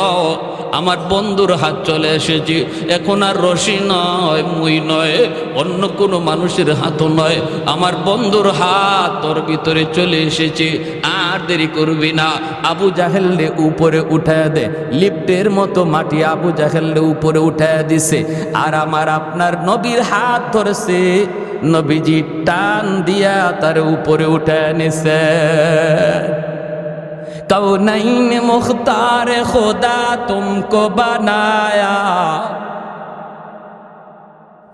আমার বন্ধুর হাত চলে এসেছে, এখন আর রশি নয়, মুই নয়, অন্য কোনো মানুষের হাতও নয়, আমার বন্ধুর হাত তোর ভিতরে চলে এসেছে, আর দেরি করবি না। আবু জাহেলরে উপরে উঠায় দে, লিফটের মতো মাটি আবু জাহেলরে উপরে উঠায় দিছে, আর আমার আপনার নবীর হাত ধরেছে, নবীজি টান দিয়া তার উপরে উঠে নিছে। কৌনাইন মুখতার খুদা তুমকো বানায়া,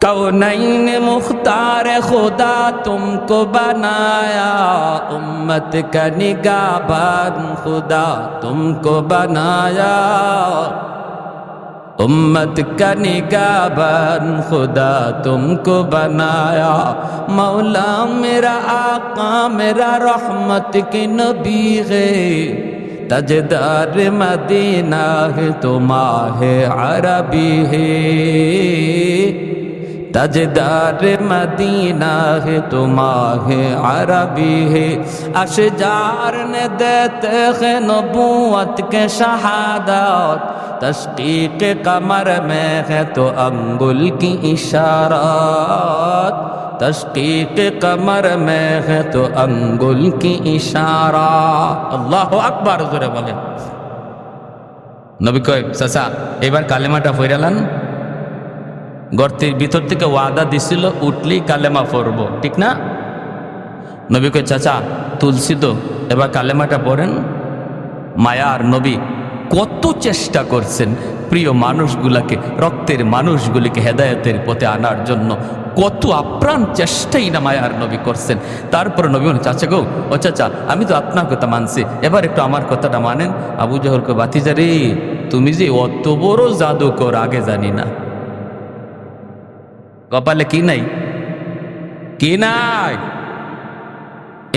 कौनैन मुख्तार खुदा तुमको बनाया, उम्मत का निगाहबान खुदा तुमको बनाया, उम्मत का निगाहबान खुदा तुमको बनाया। मौला मेरा आका मेरा रहमत के नबी है, तजदार मदीना है तो माहे अरबी है, तजदार मदीना है तो माहे अरबी है। अशजार ने देते हैं नबूवत के शहादत, तशकीक कमर में है तो अंगुल की इशारत, तशकीक कमर में है तो अंगुल की इशारा। अल्लाह अकबर जोरे बोले। नबी कय चाचा एबार कालेमाटा पড়ালান, গর্তের ভিতর থেকে ওয়াদা দিছিল উঠলেই কালেমা পড়ব, ঠিক না? নবী কয় চাচা তুলসী তো, এবার কালেমাটা পড়েন। মায়ার নবী কত চেষ্টা করছেন প্রিয় মানুষগুলাকে, রক্তের মানুষগুলিকে হেদায়েতের পথে আনার জন্য, কত আপ্রাণ চেষ্টাই না মায়ার নবী করছেন। তারপরে নবী বলেন চাচা গো, ও চাচা আমি তো আপনার কথা মানছি, এবার একটু আমার কথাটা মানেন। আবু জাহল কয় বাতিজা রে, তুমি যে অত বড় জাদুকর আগে জানি না। কপালে কি নাই? কি নাই?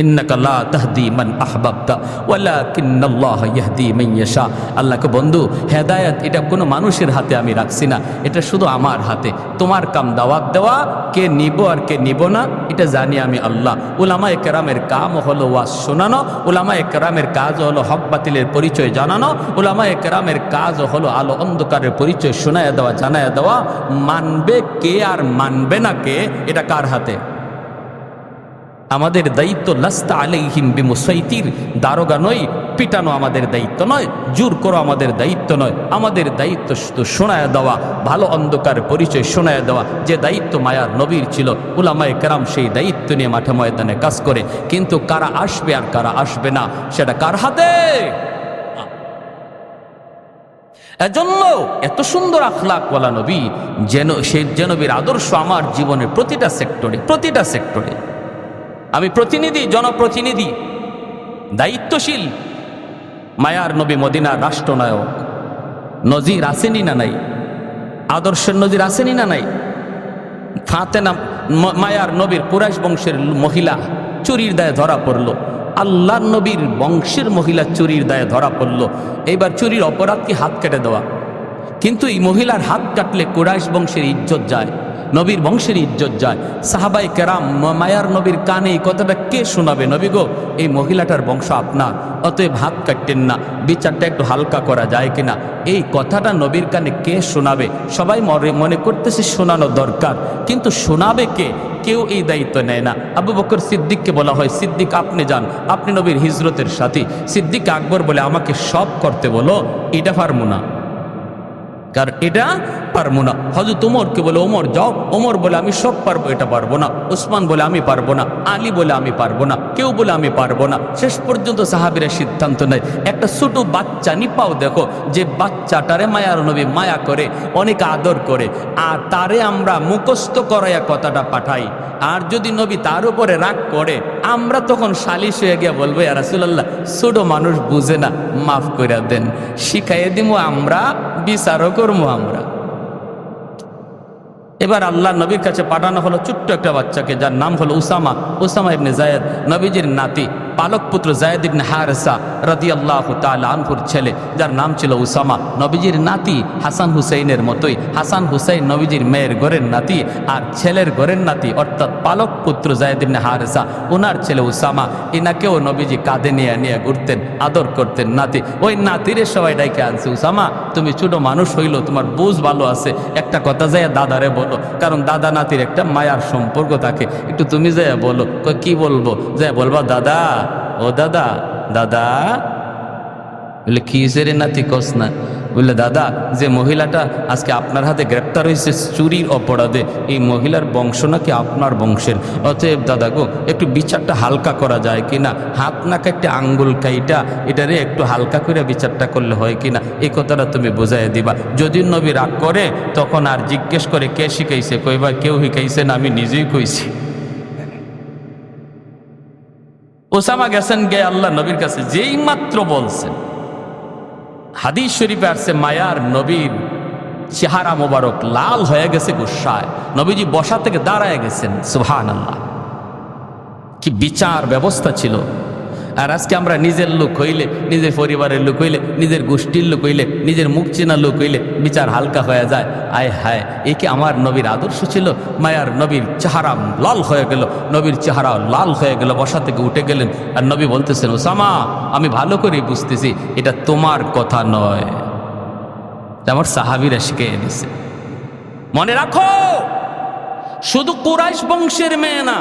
ইন্নাকা লা তাহদি মান আহবাবতা ওয়ালাকিন্নাল্লাহ ইয়াহদি মান ইয়াশা। আল্লাহকে বন্ধু হেদায়েত এটা কোনো মানুষের হাতে আমি রাখছি না, এটা শুধু আমার হাতে। তোমার কাম দাওয়াত দেওয়া, কে নিব আর কে নিব না এটা জানি আমি আল্লাহ। উলামায়ে কেরামের কাম হলো ওয়াজ শোনানো, উলামায়ে কেরামের কাজ হলো হক বাতিলের পরিচয় জানানো, উলামায়ে কেরামের কাজ হলো আলো অন্ধকারের পরিচয় শোনায়া দেওয়া, জানায়া দেওয়া। মানবে কে আর মানবে না কে এটা কার হাতে? আমাদের দায়িত্ব লাস্তা আলাইহিম বিমুসাইতির, দারোগা নয়, পিটানো আমাদের দায়িত্ব নয়, জোর করো আমাদের দায়িত্ব নয়। আমাদের দায়িত্ব শুধু শোনায়া দেওয়া, ভালো অন্ধকার পরিচয় শোনায়া দেওয়া, যে দায়িত্ব মায়ার নবীর ছিল। উলামায়ে কেরাম সেই দায়িত্ব নিয়ে মাঠে ময়দানে কাজ করে, কিন্তু কারা আসবে আর কারা আসবে না সেটা কার হাতে? এজন্য এত সুন্দর আখলাকওয়ালা নবী, যেন সেই যে নবীর আদর্শ আমার জীবনের প্রতিটা সেক্টরে আমি প্রতিনিধি, জনপ্রতিনিধি, দায়িত্বশীল। মায়ার নবী মদিনার রাষ্ট্রনায়ক, নজির আসেনি না নাই? আদর্শের নজির আসেনি না নাই? ফাতেমা মায়ার নবীর কুরাইশ বংশের মহিলা চুরির দায়ে ধরা পড়ল, আল্লাহর নবীর বংশের মহিলা চুরির দায়ে ধরা পড়ল। এইবার চুরির অপরাধ কি হাত কেটে দেওয়া, কিন্তু এই মহিলার হাত কাটলে কুরাইশ বংশের ইজ্জত যায়, নবীর বংশের ইজ্জত যায়। সাহাবাই কেরাম মায়ার নবীর কানে এই কথাটা কে শোনাবে? নবী গো এই মহিলাটার বংশ আপনার, অতএব হাত কাটতেন না, বিচারটা একটু হালকা করা যায় কিনা, এই কথাটা নবীর কানে কে শোনাবে? সবাই মনে করতেছে শোনানো দরকার, কিন্তু শোনাবে কে? কেউ এই দায়িত্ব নেয় না। আবু বকর সিদ্দিককে বলা হয়, সিদ্দিক আপনি যান, আপনি নবীর হিজরতের সাথী। সিদ্দিক আকবর বলে আমাকে সব করতে বলো, এটা পারবো না, কারণ এটা পারবো না। হযরত ওমরকে বলে ওমর যাও, ওমর বলে আমি সব পারবো, এটা পারবো না। ওসমান বলে আমি পারবো না, আলী বলে আমি পারবো না, কেউ বলে আমি পারবো না। শেষ পর্যন্ত সাহাবীরা সিদ্ধান্ত নেয়, একটা ছোট বাচ্চা নিপাও দেখো, যে বাচ্চাটারে মায়ার নবী মায়া করে, অনেক আদর করে, আর তারে আমরা মুখস্থ করাইয়া কথাটা পাঠাই, আর যদি নবী তার উপরে রাগ করে আমরা তখন সালিশ হয়ে গিয়ে বলবো ইয়া রাসূলুল্লাহ, ছোট মানুষ বুঝে না, মাফ করে দেন, শিখাইয়ে দিব আমরা, বিচারও করবো আমরা। এবার আল্লাহ নবীর কাছে পাঠানো হলো ছোট্ট একটা বাচ্চাকে, যার নাম হলো উসামা, উসামা ইবনে জায়েদ, নবীজির নাতি, পালক পুত্র জায়েদ ইবনে হারেসা রাদিয়াল্লাহু তাআলা আনহুর ছেলে, যার নাম ছিল উসামা। নবীজির নাতি হাসান হুসাইনের মতোই, হাসান হুসাইন নবীজির মেয়ের ঘরের নাতি, আর ছেলের ঘরের নাতি অর্থাৎ পালক পুত্র জায়েদ ইবনে হারেসা, ওনার ছেলে উসামা, এনাকেও নবীজি কাঁধে নিয়ে নিয়ে ঘুরতেন, আদর করতেন নাতি। ওই নাতিরে সবাই ডাইকে আনছে, উসামা তুমি ছোট মানুষ হইল, তোমার বুঝ ভালো আছে, একটা কথা যাইয়া দাদারে বলো, কারণ দাদা নাতির একটা মায়ার সম্পর্ক থাকে, একটু তুমি যাইয়া বলো। কি বলবো? যাইয়া বলবা, দাদা, ও দাদা, দাদা। বলে কি রে নাতি, কস না? বললে দাদা, যে মহিলাটা আজকে আপনার হাতে গ্রেপ্তার হয়েছে চুরির অপরাধে, এই মহিলার বংশ নাকি আপনার বংশের, অতএব দাদা গো একটু বিচারটা হালকা করা যায় কিনা, হাত নাকে একটা আঙ্গুল কাইটা এটারে একটু হালকা করে বিচারটা করলে হয় কিনা, এই কথাটা তুমি বোঝাই দিবা। যদি নবী রাগ করে তখন আর জিজ্ঞেস করে কে শিখাইছে, কইবা কেউ শিখাইছে না, আমি নিজেই কইছি। ওসামা গেছেন গে আল্লাহ নবীর কাছে, যেই মাত্র বলছেন, হাদিস শরীফে আসছে মায়ার নবীর চেহারা মোবারক লাল হয়ে গেছে গুসায়, নবীজি বসা থেকে দাঁড়ায় গেছেন। সুবহানাল্লাহ, কি বিচার ব্যবস্থা ছিল! আর আজকে আমরা নিজের লোক হইলে, নিজের পরিবারের লোক হইলে, নিজের গোষ্ঠীর লোক হইলে, নিজের মুখ চেনা লোক হইলে বিচার হালকা হয়ে যায়। আয় হায়, এ কি আমার নবীর আদর্শ ছিল? মায়ার নবীর চেহারা লাল হয়ে গেল, নবীর চেহারা লাল হয়ে গেল, বসা থেকে উঠে গেলেন। আর নবী বলতেছেন, ওসামা আমি ভালো করেই বুঝতেছি এটা তোমার কথা নয়, আমার সাহাবীরা শিখিয়ে দিছে। মনে রাখো, শুধু কুরাইশ বংশের মেয়ে না,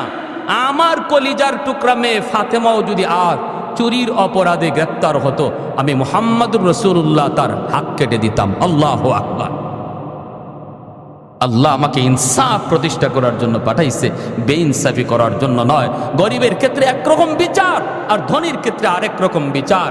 আমার কলিজার টুকরা মেয়ে ফাতেমাও যদি আর চুরির অপরাধে গ্রেপ্তার হতো, আমি মুহাম্মদুর রাসূলুল্লাহ তার হাত কেটে দিতাম। আল্লাহু আকবার। আল্লাহ আমাকে ইনসাফ প্রতিষ্ঠা করার জন্য পাঠাইছে, বেইনসাফি করার জন্য নয়। গরিবের ক্ষেত্রে একরকম বিচার আর ধনীর ক্ষেত্রে আরেক রকম বিচার,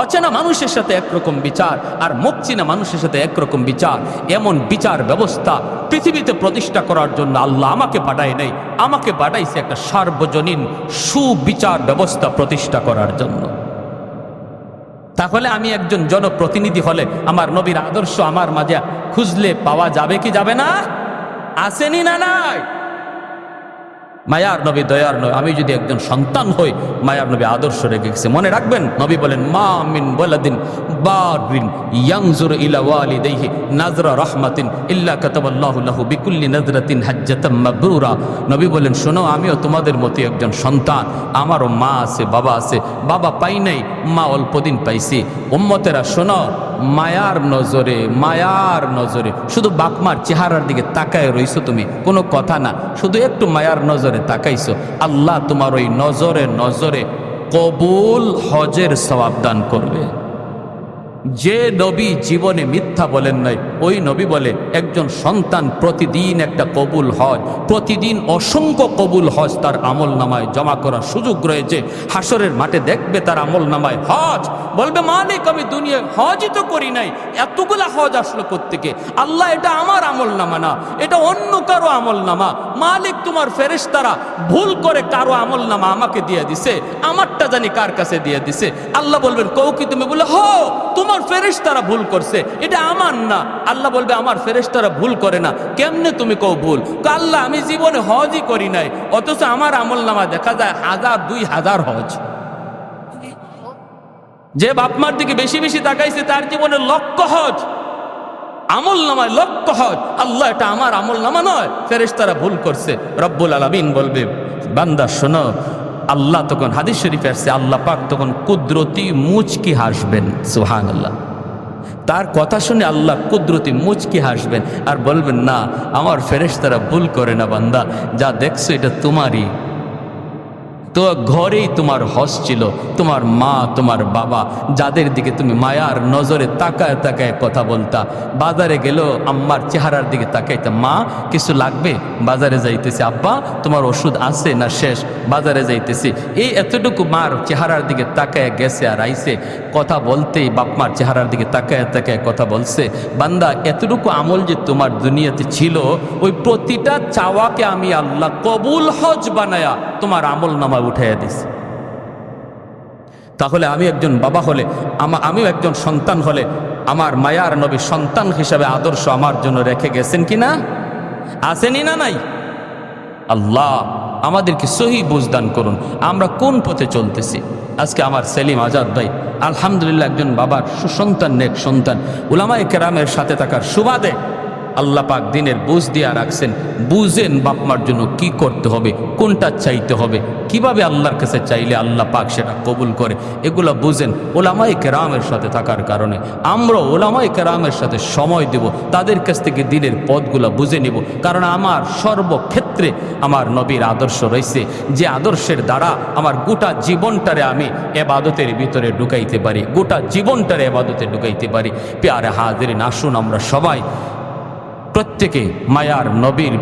অচেনা মানুষের সাথে একরকম বিচার আর মুখ চেনা মানুষের সাথে একরকম বিচার। এমন বিচার ব্যবস্থা পৃথিবীতে প্রতিষ্ঠা করার জন্য আল্লাহ আমাকে পাঠায় নাই, আমাকে পাঠাইছে একটা সার্বজনীন সুবিচার ব্যবস্থা প্রতিষ্ঠা করার জন্য। তাহলে আমি একজন জনপ্রতিনিধি হলে আমার নবীর আদর্শ আমার মাঝে খুঁজলে পাওয়া যাবে কি যাবে না? আসেনি না নাই? মায়ার নবী দয়ার নয়, আমি যদি একজন সন্তান হই, মায়ার নবী আদর্শ রেখে গেছে। মনে রাখবেন, নবী বলেন, মা মিন ওয়ালাদিন বারিন ইয়ানজুরু ইলা ওয়ালিদাইহি নাজরা রাহমাতিন ইল্লা কাতাবাল্লাহু লাহু বিকুল্লি নাজরাতিন হাজ্জাতাম মাবরুরা। নবী বলেন, শোনো, আমিও তোমাদের মতো একজন সন্তান, আমারও মা আছে, বাবা আছে, বাবা পাই নাই, মা অল্পদিন পাইছি। উম্মতেরা শোনো, মায়ার নজরে, মায়ার নজরে শুধু বাপমার চেহারার দিকে তাকায় রইছো তুমি, কোনো কথা না, শুধু একটু মায়ার নজরে তাকাইছো, আল্লাহ তোমার ওই নজরে নজরে কবুল হজের সওয়াব দান করবে। যে নবী জীবনে মিথ্যা বলেন নাই, ওই নবী বলে একজন সন্তান প্রতিদিন একটা কবুল হজ, প্রতিদিন অসংখ্য কবুল হজ তার আমল নামায় জমা করার সুযোগ রয়েছে। হাসরের মাঠে দেখবে তার আমল নামায় হজ, বলবে মালিক আমি দুনিয়ায় হজই তো করি নাই, এতগুলা হজ আসলো কোত্থেকে? আল্লাহ এটা আমার আমল নামা না, এটা অন্য কারো আমল নামা। মালিক তোমার ফেরেশতারা ভুল করে কারো আমল নামা আমাকে দিয়ে দিছে, আমারটা জানি কার কাছে দিয়ে দিছে। আল্লাহ বলবেন, কও কি তুমি? বলে হো, তোমার ফেরেশতারা ভুল করছে, এটা আমার না। আল্লাহ বলবে, আমার ফেরেশতারা ভুল করে না, কেমনে তুমি কও ভুল? আল্লাহ আমি জীবনে হজই করি নাই, অথচ আমার আমল নামা দেখা যায় 1000 2000 হজ। যে বাপমার দিকে বেশি বেশি তাকাইছে তার জীবনে লক্ষ হজ, আমল নামায় লক্ষ হজ। আল্লাহ এটা আমার আমল নামা নয়, ফেরেশতারা ভুল করছে। রব্বুল আলামিন বলবে, বান্দা শোনো, আল্লাহ তখন হাদিস শরীফে আসছে, আল্লাহ পাক তখন কুদরতি মুচকি হাসবেন। সুবহানাল্লাহ। তার কথা শুনে আল্লাহ কুদরতি মুচকি হাসবেন আর বলবেন, না, আমার ফেরেশতারা ভুল করে না বান্দা, যা দেখছো এটা তোমারই, তো ঘরেই তোমার হজ ছিল, তোমার মা, তোমার বাবা, যাদের দিকে তুমি মায়ার নজরে তাকায় তাকায় কথা বলতা, বাজারে গেলেও আম্মার চেহারার দিকে তাকাইতা, মা কিছু লাগবে? বাজারে যাইতেছি। আব্বা তোমার ওষুধ আছে না শেষ? বাজারে যাইতেছি। এই এতটুকু মার চেহারার দিকে তাকায় গেছে আর আইছে, কথা বলতেই বাপমার চেহারার দিকে তাকায় তাকায় কথা বলছে। বান্দা, এতটুকু আমল যে তোমার দুনিয়াতে ছিল, ওই প্রতিটা চাওয়াকে আমি আল্লাহ কবুল হজ বানায়া তোমার আমল নামা উঠাইয়া দিছে। তাহলে আমি একজন বাবা হলে, আমিও একজন সন্তান হলে, আমার মায়ার নবী সন্তান হিসাবে আদর্শ আমার জন্য রেখে গেছেন কি না? আসেনি না নাই? আল্লাহ আমাদেরকে সহি বুঝদান করুন, আমরা কোন পথে চলতেছি। আজকে আমার সেলিম আজাদ ভাই আলহামদুলিল্লাহ একজন বাবার সুসন্তান, নেক সন্তান, উলামায়ে কেরামের সাথে থাকার সুবাদে আল্লাহ পাক দিনের বুঝ দিয়া রাখছেন। বুঝেন বাপমার জন্য কি করতে হবে, কোনটা চাইতে হবে, কিভাবে আল্লাহর কাছে চাইলে আল্লাহ পাক সেটা কবুল করে, এগুলো বুঝেন উলামায়ে কেরামের সাথে থাকার কারণে। আমরা উলামায়ে কেরামের সাথে সময় দেব, তাদের কাছ থেকে দিনের পথগুলো বুঝে নিব। কারণ আমার সর্বক্ষেত্রে আমার নবীর আদর্শ রয়েছে, যে আদর্শের দ্বারা আমার গোটা জীবনটারে আমি এবাদতের ভিতরে ঢুকাইতে পারি, গোটা জীবনটারে এবাদতে ঢুকাইতে পারি। প্যারে হাজিরিন, আসুন আমরা সবাই প্রত্যেকে মায়ার নবীর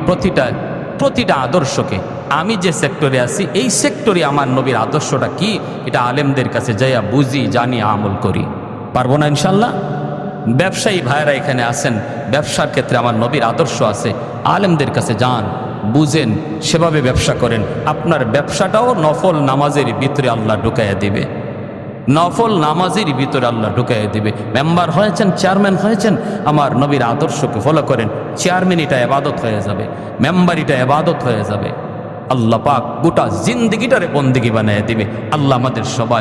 প্রতিটা আদর্শকে, আমি যে সেক্টরে আছি এই সেক্টরে আমার নবীর আদর্শটা কি, এটা আলেমদের কাছে যাইয়া বুঝি, জানি, আমল করি। পারবো না ইনশাল্লাহ? ব্যবসায়ী ভাইয়েরা এখানে আছেন, ব্যবসার ক্ষেত্রে আমার নবীর আদর্শ আছে, আলেমদের কাছে যান, বুঝেন, সেভাবে ব্যবসা করেন। আপনার ব্যবসাটাও নফল নামাজের ভিতরে আল্লাহ ঢুকাইয়া দিবে, নফল নামাজের ভিতরে আল্লাহ ঢুকাইয়া দিবে। মেম্বার হয়েছেন, চেয়ারম্যান হয়েছেন, আমার নবীর আদর্শকে ফলো করেন, চেয়ারম্যানিটা এবাদত হয়ে যাবে, মেম্বারিটা এবাদত হয়ে যাবে। আল্লাহ পাক গোটা জিন্দিগিটারে বন্দিগি বানিয়ে দিবে। আল্লাহ আমাদের সবাই